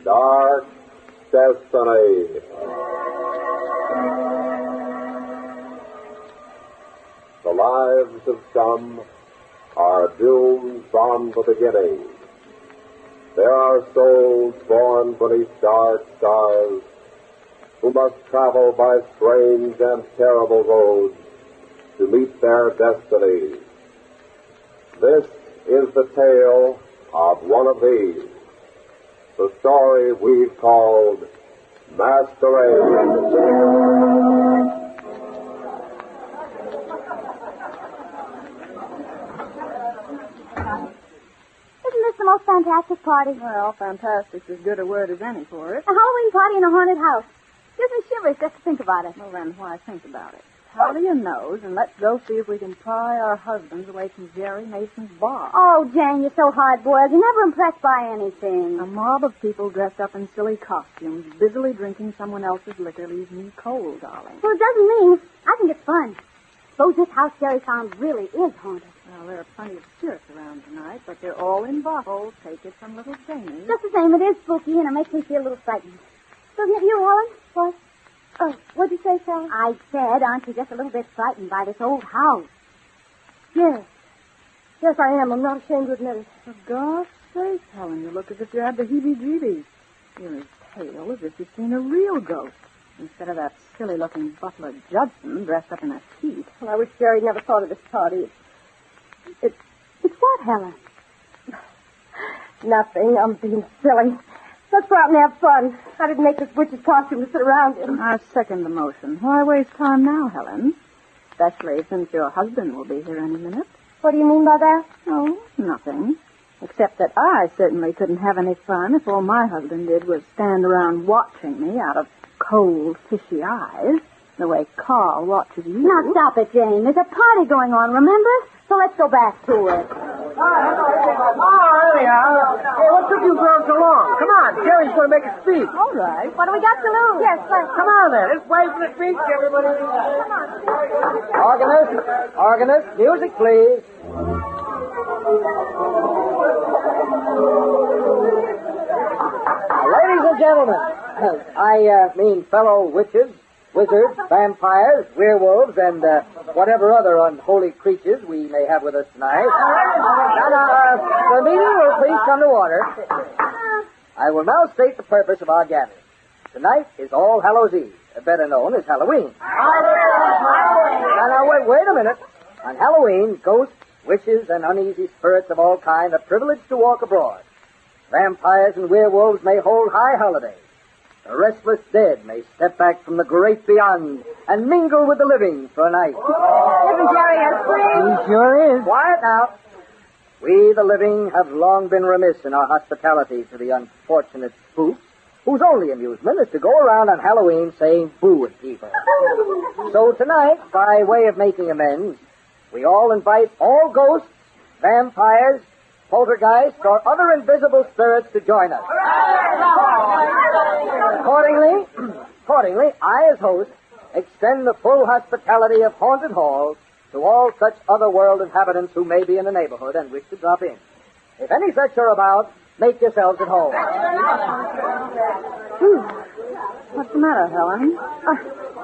Dark Destiny. The lives of some are doomed from the beginning. There are souls born beneath dark stars who must travel by strange and terrible roads to meet their destinies. This is the tale of one of these. The story we've called Masquerade. Isn't this the most fantastic party? Well, fantastic's as good a word as any for it. A Halloween party in a haunted house. Gives me shivers just to think about it. Well, then, why think about it? Powder your nose and let's go see if we can pry our husbands away from Jerry Mason's bar. Oh, Jane, you're so hard-boiled. You're never impressed by anything. A mob of people dressed up in silly costumes, busily drinking someone else's liquor leaves me cold, darling. Well, it doesn't mean I think it's fun. Suppose this house Jerry found really is haunted. Well, there are plenty of spirits around tonight, but they're all in bottles. Take it from little Janie. Just the same, it is spooky, and it makes me feel a little frightened. Doesn't it you, Helen? What? Oh, what'd you say, Sally? I said, aren't you just a little bit frightened by this old house? Yes. Yes, I am. I'm not ashamed to admit it. For God's sake, Helen, you look as if you had the heebie-jeebies. You're as pale as if you'd seen a real ghost, instead of that silly-looking butler Judson dressed up in a sheet. Well, I wish Jerry never thought of this party. It's what, Helen? Nothing. I'm being silly. Let's go out and have fun. I didn't make this witch's costume to sit around in. I second the motion. Why waste time now, Helen? Especially since your husband will be here any minute. What do you mean by that? Oh, nothing. Except that I certainly couldn't have any fun if all my husband did was stand around watching me out of cold, fishy eyes, the way Carl watches you. Now, stop it, Jane. There's a party going on, remember? So let's go back to it. Oh, anyhow. Hey, what took you girls so long? Come on, Jerry's going to make a speech. All right. What do we got to lose? Yes, let's Come on, then. Let's wait for the speech, everybody. Organist, music, please. Ladies and gentlemen, I mean fellow witches, wizards, vampires, werewolves, and whatever other unholy creatures we may have with us tonight. Now, the meeting will please come to order. I will now state the purpose of our gathering. Tonight is All Hallows Eve, better known as Halloween. Now, wait a minute. On Halloween, ghosts, witches, and uneasy spirits of all kinds are privileged to walk abroad. Vampires and werewolves may hold high holidays. The restless dead may step back from the great beyond and mingle with the living for a night. Isn't Jerry a freak? He sure is. Quiet now. We, the living, have long been remiss in our hospitality to the unfortunate spooks, whose only amusement is to go around on Halloween saying boo at people. So tonight, by way of making amends, we all invite all ghosts, vampires, poltergeists, or other invisible spirits to join us. Accordingly, I, as host, extend the full hospitality of Haunted Hall to all such otherworld inhabitants who may be in the neighborhood and wish to drop in. If any such are about, make yourselves at home. What's the matter, Helen? I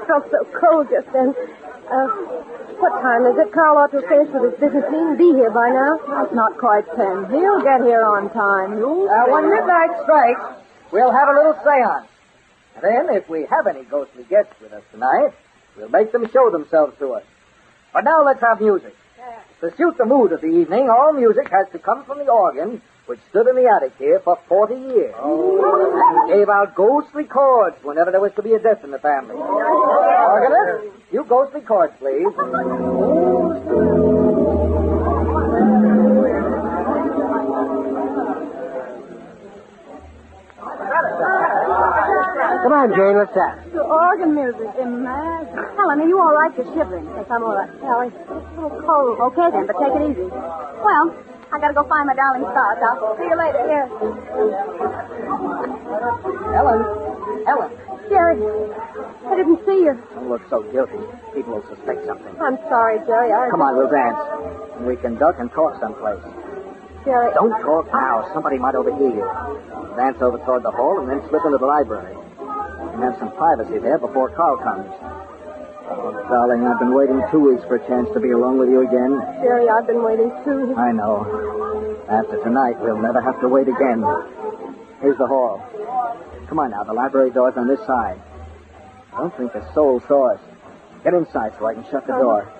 felt so cold just then. What time is it? Carl ought to have finished with his business meeting and be here by now. It's not quite 10. He'll get here on time. When midnight strikes, we'll have a little seance. And then, if we have any ghostly guests with us tonight, we'll make them show themselves to us. But now let's have music. To suit the mood of the evening, all music has to come from the organ, which stood in the attic here for 40 years. And gave out ghostly chords whenever there was to be a death in the family. Organist, you ghostly chords, please. Come on, Jane, let's dance. The organ music. Imagine. Helen, are you all right? You're shivering. Yes, I'm all right, Sally. It's a little cold. Okay, then, but take it easy. Well, I gotta go find my darling Star. I'll see you later. Yes. Ellen. Jerry, I didn't see you. Don't look so guilty. People will suspect something. I'm sorry, Jerry. Come on, we'll dance. And we can duck and talk someplace. Jerry. Don't talk now. Somebody might overhear you. Dance over toward the hall and then slip into the library. We can have some privacy there before Carl comes. Oh, darling, I've been waiting 2 weeks for a chance to be alone with you again. Jerry, I've been waiting, too. I know. After tonight, we'll never have to wait again. Here's the hall. Come on now, the library door's on this side. I don't think a soul saw us. Get inside so I can shut the door.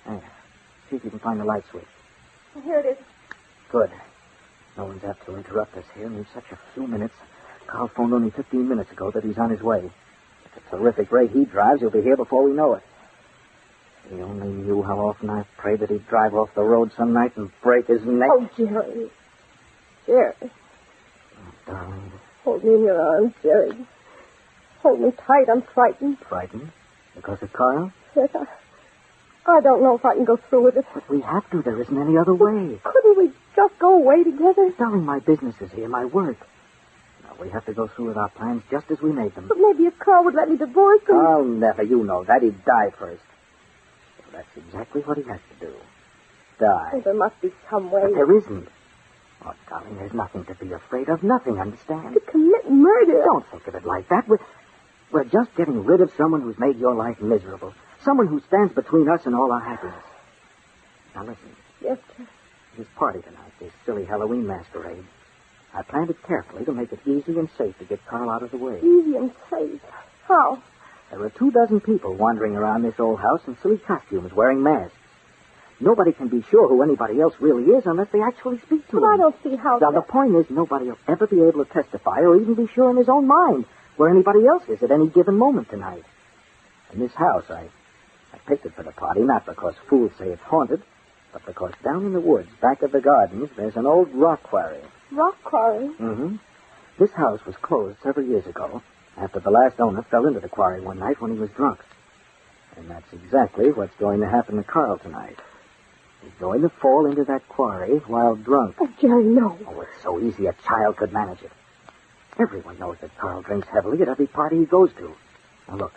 There. See if you can find the light switch. Here it is. Good. No one's apt to interrupt us here in such a few minutes. Carl phoned only 15 minutes ago that he's on his way. At the terrific rate he drives, he'll be here before we know it. He only knew how often I've prayed that he'd drive off the road some night and break his neck. Oh, Jerry. Jerry. Oh, darling. Hold me in your arms, Jerry. Hold me tight. I'm frightened. Frightened? Because of Carl? Yes, I don't know if I can go through with it. But we have to. There isn't any other way. Couldn't we just go away together? Darling, my business is here, my work. Now, we have to go through with our plans just as we made them. But maybe if Carl would let me divorce him. Oh, never. You know that. He'd die first. Well, that's exactly what he has to do. Die. Oh, there must be some way. But there isn't. Oh, darling, there's nothing to be afraid of. Nothing, understand? To commit murder. Don't think of it like that. We're just getting rid of someone who's made your life miserable. Someone who stands between us and all our happiness. Now, listen. Yes, sir. This party tonight, this silly Halloween masquerade, I planned it carefully to make it easy and safe to get Carl out of the way. Easy and safe. How? There are 24 people wandering around this old house in silly costumes, wearing masks. Nobody can be sure who anybody else really is unless they actually speak to But him. I don't see how... Now, the point is, nobody will ever be able to testify or even be sure in his own mind where anybody else is at any given moment tonight. And this house, I picked it for the party, not because fools say it's haunted, but because down in the woods, back of the gardens, there's an old rock quarry. Rock quarry? Mm-hmm. This house was closed several years ago after the last owner fell into the quarry one night when he was drunk. And that's exactly what's going to happen to Carl tonight. He's going to fall into that quarry while drunk. Oh, Jerry, no. Oh, it's so easy a child could manage it. Everyone knows that Carl drinks heavily at every party he goes to. Now, look,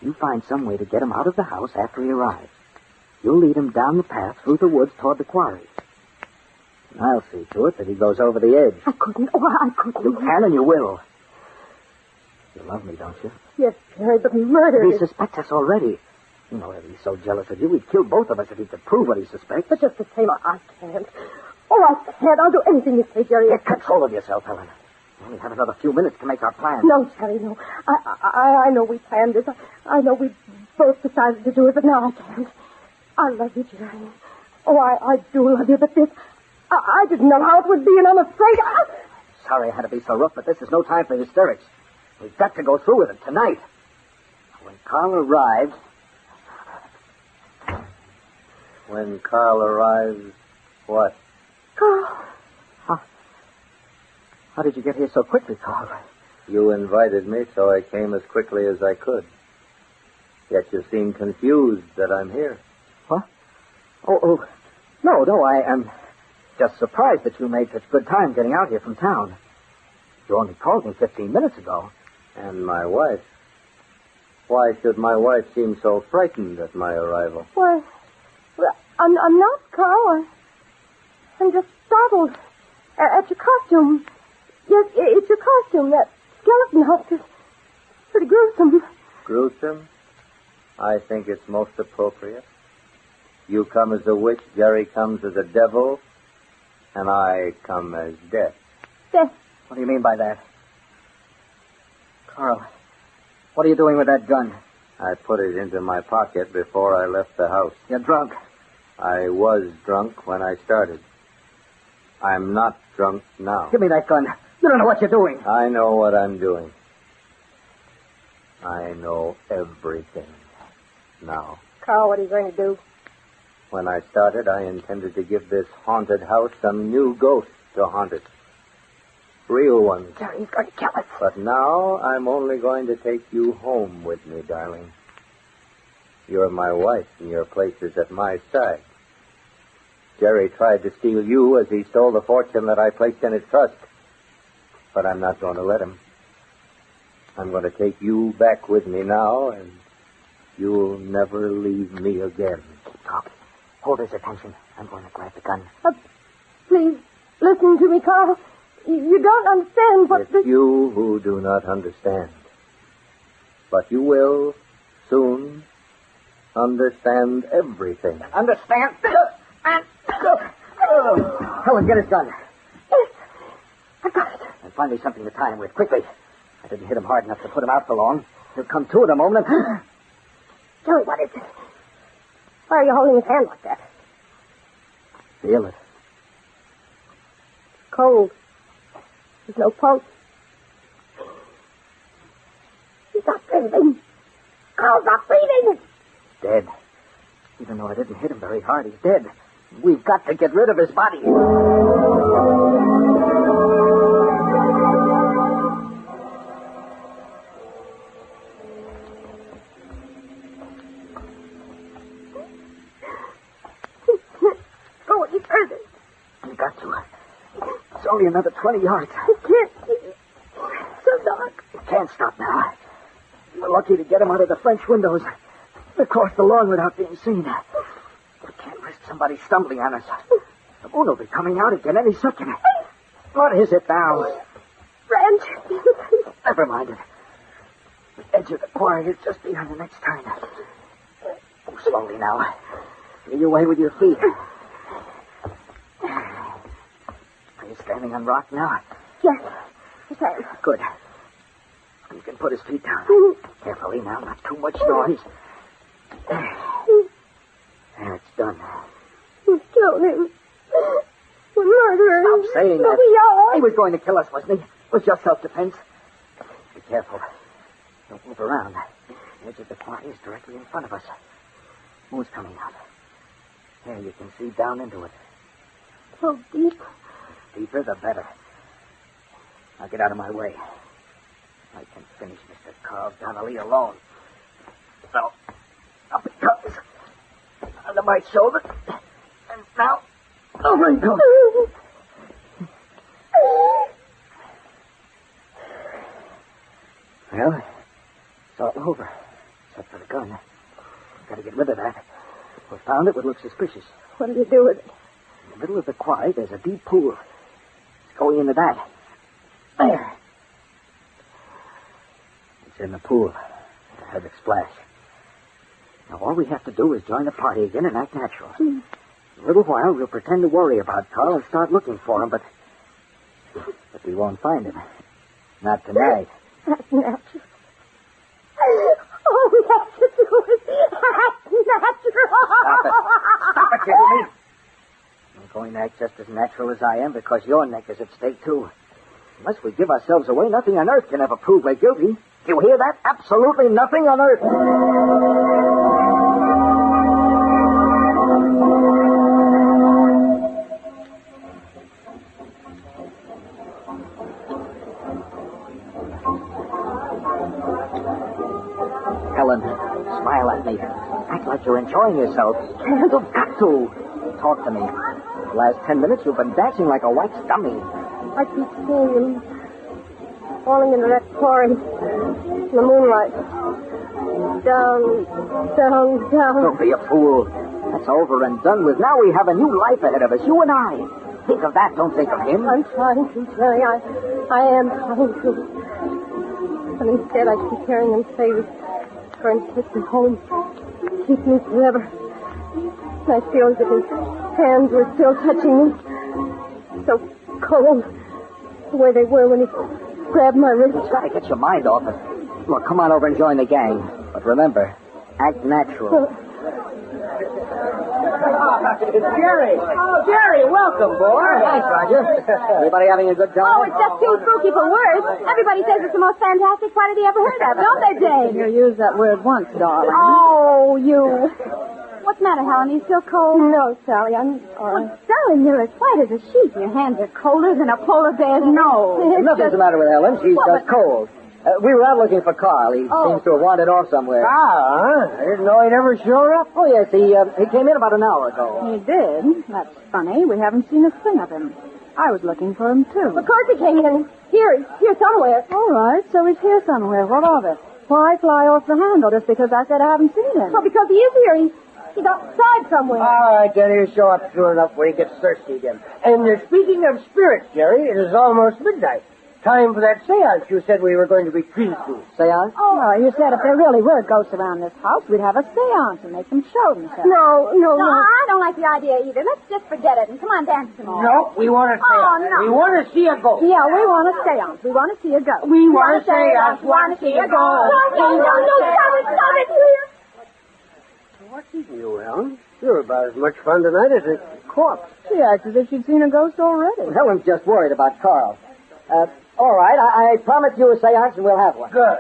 you find some way to get him out of the house after he arrives. You'll lead him down the path through the woods toward the quarry. And I'll see to it that he goes over the edge. I couldn't. Oh, I couldn't. You can and you will. You love me, don't you? Yes, Jerry, but murder He is... suspects us already. You know that he's so jealous of you, he'd kill both of us if he could prove what he suspects. But just the same, I can't. Oh, I can't. I'll do anything you say, Jerry. Get control of yourself, Helen. We only have another few minutes to make our plan. No, Jerry, no. I know we planned this. I know we both decided to do it, but now I can't. I love you, Jerry. Oh, I do love you, but this... I didn't know how it would be, and I'm afraid... Sorry I had to be so rough, but this is no time for hysterics. We've got to go through with it tonight. When Carl arrives... When Carl arrives, what? Carl. How did you get here so quickly, Carl? You invited me, so I came as quickly as I could. Yet you seem confused that I'm here. What? Oh, no, I am just surprised that you made such good time getting out here from town. You only called me 15 minutes ago. And my wife. Why should my wife seem so frightened at my arrival? Why, well, I'm not, Carl. I'm just startled at your costume. Yes, it's your costume, that skeleton husk is pretty gruesome. Gruesome? I think it's most appropriate. You come as a witch, Jerry comes as a devil, and I come as death. Death. What do you mean by that? Carl, what are you doing with that gun? I put it into my pocket before I left the house. You're drunk. I was drunk when I started. I'm not drunk now. Give me that gun. You don't know what you're doing. I know what I'm doing. I know everything now. Carl, what are you going to do? When I started, I intended to give this haunted house some new ghost to haunt it. Real ones. Jerry's going to kill us. But now I'm only going to take you home with me, darling. You're my wife, and your place is at my side. Jerry tried to steal you as he stole the fortune that I placed in his trust. But I'm not going to let him. I'm going to take you back with me now, and you'll never leave me again. Keep talking. Hold his attention. I'm going to grab the gun. Please, listen to me, Carl. You don't understand what It's you who do not understand. But you will soon understand everything. Understand? Helen, get his gun. Yes, I got it. And find me something to tie him with, quickly. I didn't hit him hard enough to put him out for long. He'll come to in a moment. Jerry, what is it? Why are you holding his hand like that? Feel it. Cold. There's no pulse. He's not breathing. Carl's not breathing. Dead. Even though I didn't hit him very hard, he's dead. We've got to get rid of his body. Go any further. You got to. It's only another 20 yards. I can't see. So dark. You can't stop now. We're lucky to get him out of the French windows. Across the lawn without being seen. We can't risk somebody stumbling on us. The moon will be coming out again any second. What is it now? Ranch. Never mind it. The edge of the quarry is just behind the next turn. Move slowly now. Feel your way with your feet. Are you standing on rock now? Yes. Yes, I am. Good. You can put his feet down. Carefully now, not too much noise. There, it's done. You killed him. You murdered him. Stop saying that. We are. He was going to kill us, wasn't he? It was just self-defense. Be careful. Don't move around. The edge of the quarry is directly in front of us. Moon's coming out. There, you can see down into it. So deep. Deeper, the better. Now get out of my way. I can finish Mr. Carl Donnelly alone. So, up it comes. Under my shoulder. And now, over he goes. Well, it's all over. Except for the gun. Got to get rid of that. If we found it, would look suspicious. What do you do with it? In the middle of the quarry, there's a deep pool. It's going into that. There. It's in the pool. I heard it splash. Now, all we have to do is join the party again and act natural. In a little while, we'll pretend to worry about Carl and start looking for him, but we won't find him. Not tonight. That's natural. All we have to do is act natural. Stop it. Stop it, you hear me? You're going to act just as natural as I am because your neck is at stake, too. Unless we give ourselves away, nothing on earth can ever prove we're guilty. You hear that? Absolutely nothing on earth. Helen, smile at me. Act like you're enjoying yourself. You've got to. Talk to me. The last 10 minutes, you've been dancing like a wax dummy. I keep seeing him falling into that quarry in the moonlight. Down, down, down. Don't be a fool. That's over and done with. Now we have a new life ahead of us, you and I. Think of that, don't think of him. I'm trying to, Jerry. I am trying to. But instead, I keep hearing him say this friend takes me home, keep me forever. And I feel as if his hands were still touching me. So cold, the way they were when he grabbed my wrist. You've got to get your mind off it. Look, come on over and join the gang. But remember, act natural. Jerry! Oh, Jerry, welcome, boy. Thanks, Roger. Everybody having a good time? Oh, it's just too spooky for words. Everybody says it's the most fantastic party they ever heard of, don't they, Jane? You used that word once, darling. Oh, you. What's the matter, Helen? Are you still cold? No, Sally, I'm all right. Well, darling, you're as white as a sheet. Your hands are colder than a polar bear's nose. Nothing's the matter with Helen. She's just cold. We were out looking for Carl. He seems to have wandered off somewhere. Ah, I didn't know he'd ever showed up. Oh, yes, he came in about an hour ago. He did? That's funny. We haven't seen a thing of him. I was looking for him, too. Of course he came in. Here somewhere. All right, so he's here somewhere. What of it? Why fly off the handle just because I said I haven't seen him? Well, because he is here. He's outside somewhere. All right, then he'll show up soon enough when he gets thirsty again. And speaking of spirits, Jerry, it is almost midnight. Time for that seance you said we were going to be treated to. Seance? Oh, you said if there really were ghosts around this house, we'd have a seance and make them show themselves. No. No, I don't like the idea either. Let's just forget it and come on, dance some more. No, we want a seance. Oh, no. We want to see a ghost. Yeah, we want a seance. We want to see a ghost. We want to seance. Want to see a ghost. No, stop it, here. What's eating you, Helen? You're about as much fun tonight as a corpse. She acts as if she'd seen a ghost already. Helen's just worried about Carl. All right, I promise you a seance and we'll have one. Good.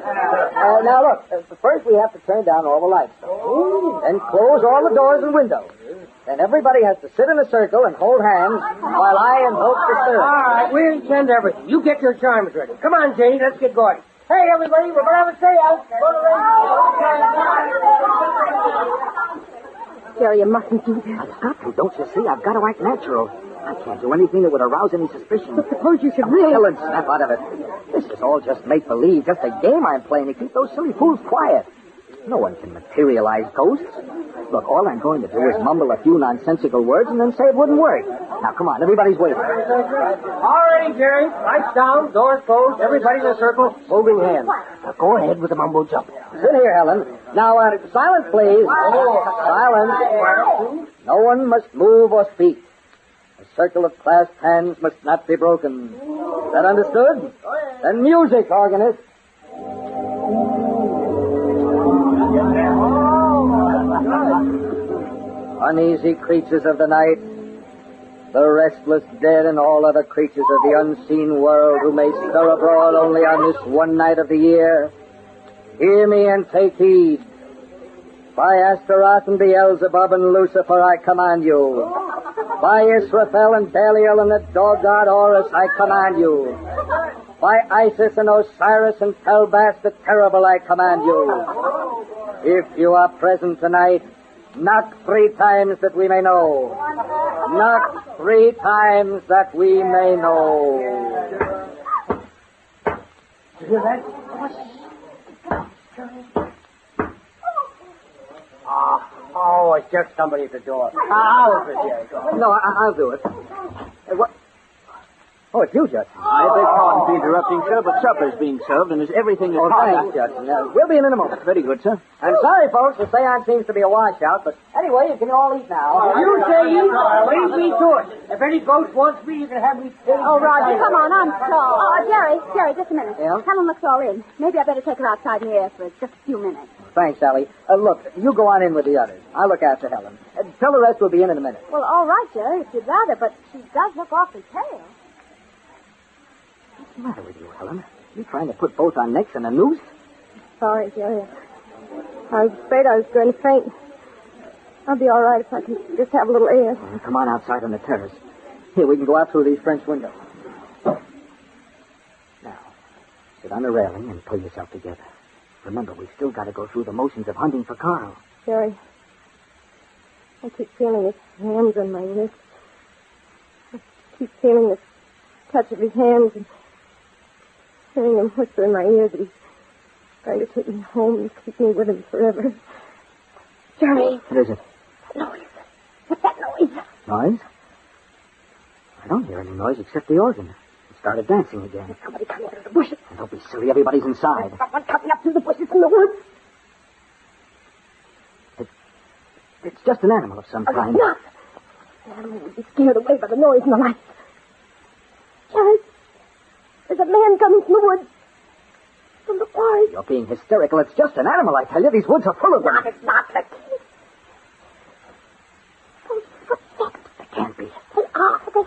Now, look, first we have to turn down all the lights. Then close all the doors and windows. Then everybody has to sit in a circle and hold hands while I invoke the spirit. All right, we'll attend to everything. You get your charms ready. Come on, Janie, let's get going. Hey, everybody, we're going to have a seance. Jerry, you mustn't do this. I've got to, don't you see? I've got to act natural. I can't do anything that would arouse any suspicion. But suppose you should really... Helen, snap out of it. This is all just make-believe, just a game I'm playing to keep those silly fools quiet. No one can materialize ghosts. Look, all I'm going to do is mumble a few nonsensical words and then say it wouldn't work. Now, come on, everybody's waiting. All right, Jerry. Lights down, doors closed, everybody in a circle, holding hands. Now, go ahead with the mumble jump. Sit here, Helen. Now, silence, please. Silence. No one must move or speak. The circle of clasped hands must not be broken. Is that understood? Then music, organist. Uneasy creatures of the night, the restless dead and all other creatures of the unseen world who may stir abroad only on this one night of the year, hear me and take heed. By Astaroth and Beelzebub and Lucifer I command you. By Israfel and Belial and the dog god Horus I command you. By Isis and Osiris and Pelbas the terrible I command you. If you are present tonight, knock 3 times that we may know. Knock 3 times that we may know. You hear that? Oh, it's just somebody at the door. I'll open it, Jerry. No, I'll do it. What? Oh, it's you, Judson. I beg pardon for interrupting, sir, but supper's being served and is everything is Thanks, Judson. We'll be in a moment. Very good, sir. I'm sorry, folks. The seance seems to be a washout, but anyway, you can all eat now. You say eat, leave me to it. If any ghost wants me, you can have me take. Oh, Roger, come on, I'm sorry. Jerry, just a minute. Yeah? Helen looks all in. Maybe I better take her outside in the air for just a few minutes. Thanks, Sally. Look, you go on in with the others. I'll look after Helen. Tell the rest we'll be in a minute. Well, all right, Jerry, if you'd rather, but she does look awfully pale. What's the matter with you, Helen? You trying to put both our necks in a noose? Sorry, Jerry. I was afraid I was going to faint. I'll be all right if I can just have a little air. Well, come on outside on the terrace. Here, we can go out through these French windows. Now, sit on the railing and pull yourself together. Remember, we've still got to go through the motions of hunting for Carl. Jerry, I keep feeling his hands on my wrist. I keep feeling the touch of his hands and hearing him whisper in my ear that he's going to take me home and keep me with him forever. Jerry! What is it? That noise. What's that noise? Noise? I don't hear any noise except the organ. It started dancing again. There's somebody coming out of the bushes. And don't be silly, everybody's inside. There's someone coming up through the bushes from the woods. It's just an animal of some Oh, kind. it's not. The animal would be scared away by the noise and the lights. Jerry, there's a man coming from the woods. From the forest. You're being hysterical. It's just an animal, I tell you. These woods are full of them. Not, it's not. Look. Those footsteps. It can't be. They are. They're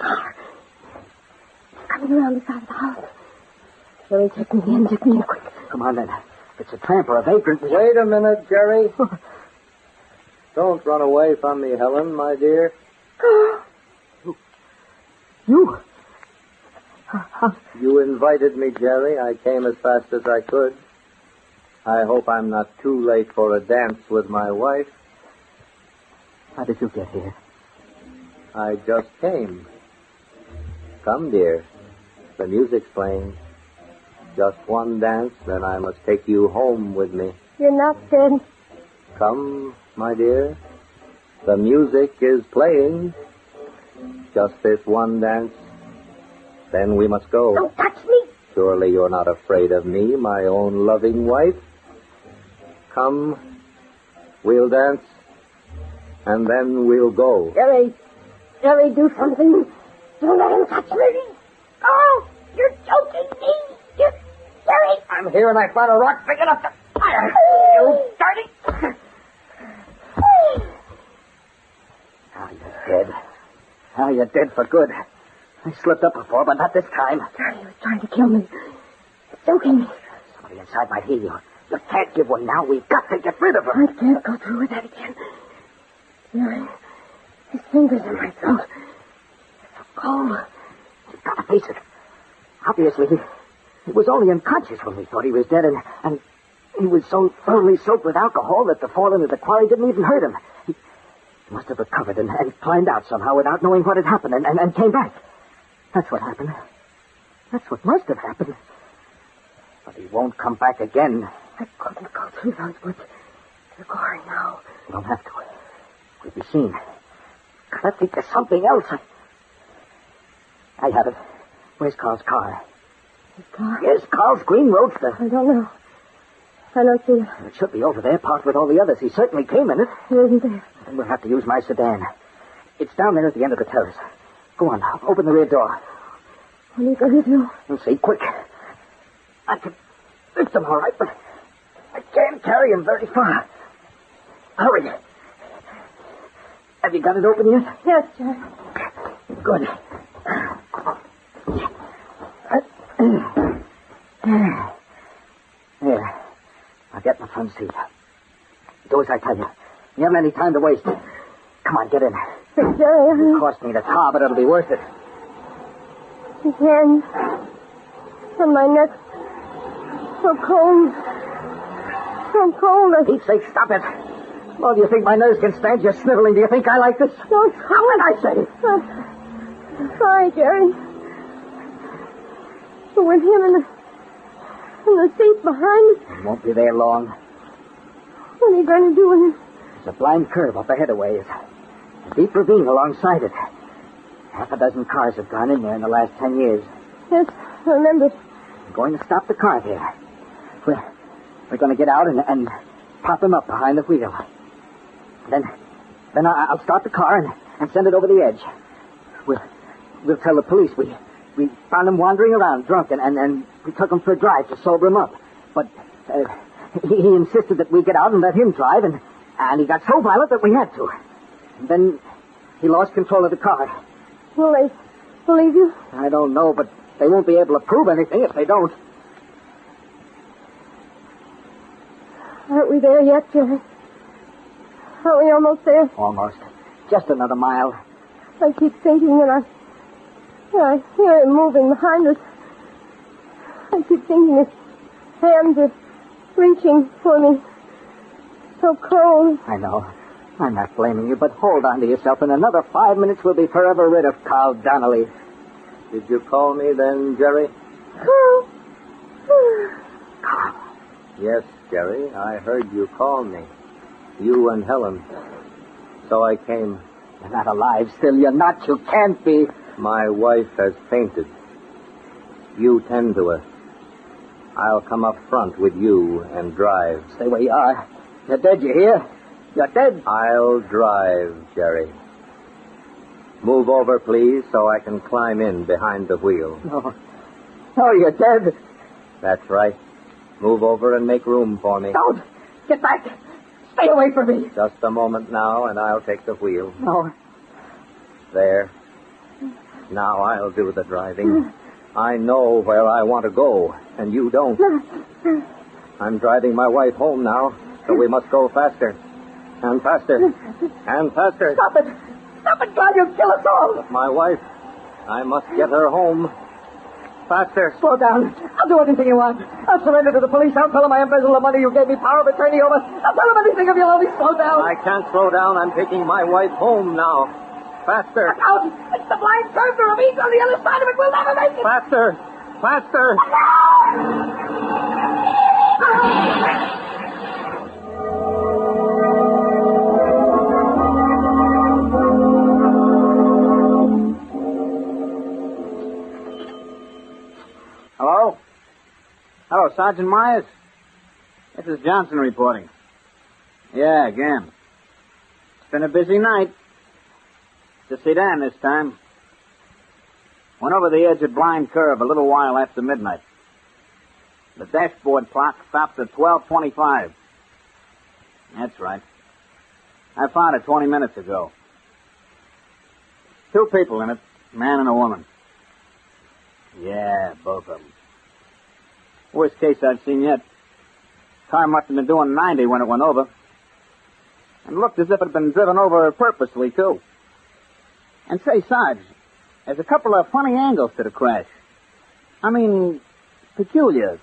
coming around the side of the house. Jerry, take me in quick. Come on, then. If it's a tramp or a vagrant, Wait a minute, Jerry. Don't run away from me, Helen, my dear? You? You invited me, Jerry. I came as fast as I could. I hope I'm not too late for a dance with my wife. How did you get here? I just came. Come, dear. The music's playing. Just one dance, then I must take you home with me. You're not dead. Come, my dear. The music is playing. Just this one dance, then we must go. Don't touch me. Surely you're not afraid of me, my own loving wife. Come, we'll dance, and then we'll go. Jerry, do something. Don't let him touch me. Oh, you're choking me. Jerry. I'm here and I found a rock big enough to fire. You dirty. Now you're dead. Now you're dead for good. I slipped up before, but not this time. Jerry was trying to kill me. Choking me. Somebody inside might hear you. You can't give one now. We've got to get rid of her. I can't go through with that again. Jerry, his fingers in my throat. It's so cold. You've got to face it. Obviously, he was only unconscious when we thought he was dead, and he was so thoroughly soaked with alcohol that the fall into the quarry didn't even hurt him. He must have recovered and climbed out somehow without knowing what had happened and came back. That's what happened. That's what must have happened. But he won't come back again. I couldn't go through those woods. They're going now. You don't have to. We'll be seen. Gotta think of something else. I have it. Where's Carl's car? His car? Yes, Carl's green roadster. I don't know. I don't see it. It should be over there, parked with all the others. He certainly came in it. He isn't there. Then we'll have to use my sedan. It's down there at the end of the terrace. Go on, open the rear door. What are you going to do? We'll see, quick. I can lift him all right, but I can't carry him very far. Hurry. Have you got it open yet? Yes, Jerry. Good. There. I'll get in the front seat. Do as I tell you. You haven't any time to waste. Come on, get in. But Jerry, It'll cost me the car, but it'll be worth it. his hands and my neck. So cold. So cold. Pete's sake, stop it. Oh, do you think my nerves can stand your sniveling? Do you think I like this? Don't. How would I say? I'm sorry, Jerry. But with him in the seat behind us, It won't be there long. what are you going to do with him? There's a blind curve up ahead a ways. A deep ravine alongside it. Half a dozen cars have gone in there in the last 10 years. Yes, I remember. I'm going to stop the car there. We're going to get out and pop him up behind the wheel. Then I'll start the car and send it over the edge. We'll tell the police we found him wandering around drunk and we took him for a drive to sober him up. But he insisted that we get out and let him drive, and he got so violent that we had to. And then he lost control of the car. Will they believe you? I don't know, but they won't be able to prove anything if they don't. Aren't we there yet, Jerry? Aren't we almost there? Almost. Just another mile. I keep thinking that I hear him moving behind us. I keep thinking his hands are reaching for me. So cold. I know. I'm not blaming you, but hold on to yourself. In another 5 minutes, we'll be forever rid of Carl Donnelly. Did you call me then, Jerry? Carl. Carl. Yes, Jerry. I heard you call me. You and Helen. So I came. You're not alive still. You're not. You can't be. My wife has fainted. You tend to her. I'll come up front with you and drive. Stay where you are. You're dead, you hear? You're dead. I'll drive, Jerry. Move over, please, so I can climb in behind the wheel. No. No, you're dead. That's right. Move over and make room for me. Don't. Get back. Stay away from me. Just a moment now, and I'll take the wheel. No. There. Now I'll do the driving. I know where I want to go, and you don't. I'm driving my wife home now, so we must go faster. And faster. And faster. Stop it! Stop it, God! You'll kill us all! But my wife, I must get her home. Faster. Slow down. I'll do anything you want. I'll surrender to the police. I'll tell them I embezzled the money you gave me power of attorney over. I'll tell them anything if you'll only slow down. I can't slow down. I'm taking my wife home now. Faster. Look out! It's the blind curve. The ravine on the other side of it. We'll never make it. Faster. Faster. Hello? Hello, Sergeant Myers? This is Johnson reporting. Yeah, again. It's been a busy night. It's a sedan this time. Went over the edge of Blind Curve a little while after midnight. The dashboard clock stopped at 12:25. That's right. I found it 20 minutes ago. 2 people in it, a man and a woman. Yeah, both of them. Worst case I've seen yet. Car must have been doing 90 when it went over. And looked as if it had been driven over purposely, too. And say, Sarge, there's a couple of funny angles to the crash. I mean, peculiar.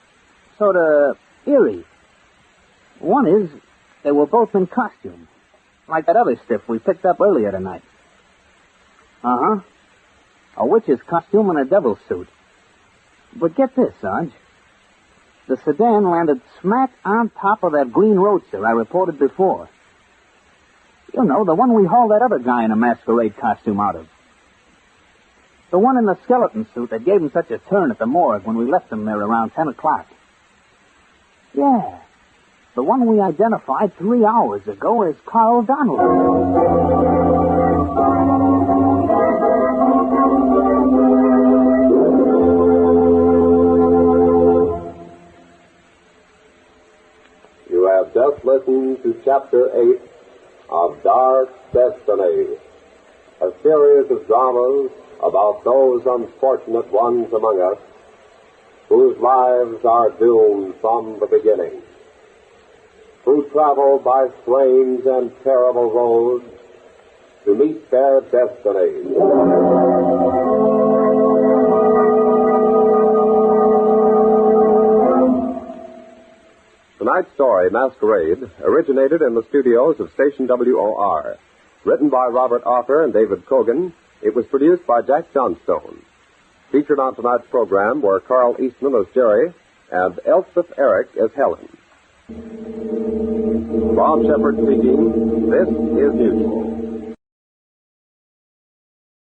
Sort of eerie. One is, they were both in costume. Like that other stiff we picked up earlier tonight. Uh-huh. A witch's costume and a devil's suit. But get this, Sarge. The sedan landed smack on top of that green roadster I reported before. You know, the one we hauled that other guy in a masquerade costume out of. The one in the skeleton suit that gave him such a turn at the morgue when we left him there around 10 o'clock. Yeah. The one we identified 3 hours ago as Carl Donald. Just listen to Chapter 8 of Dark Destiny, a series of dramas about those unfortunate ones among us whose lives are doomed from the beginning, who travel by strange and terrible roads to meet their destinies. Tonight's story, Masquerade, originated in the studios of Station WOR. Written by Robert Arthur and David Kogan, it was produced by Jack Johnstone. Featured on tonight's program were Carl Eastman as Jerry and Elspeth Eric as Helen. Bob Shepard speaking. This is Mutual.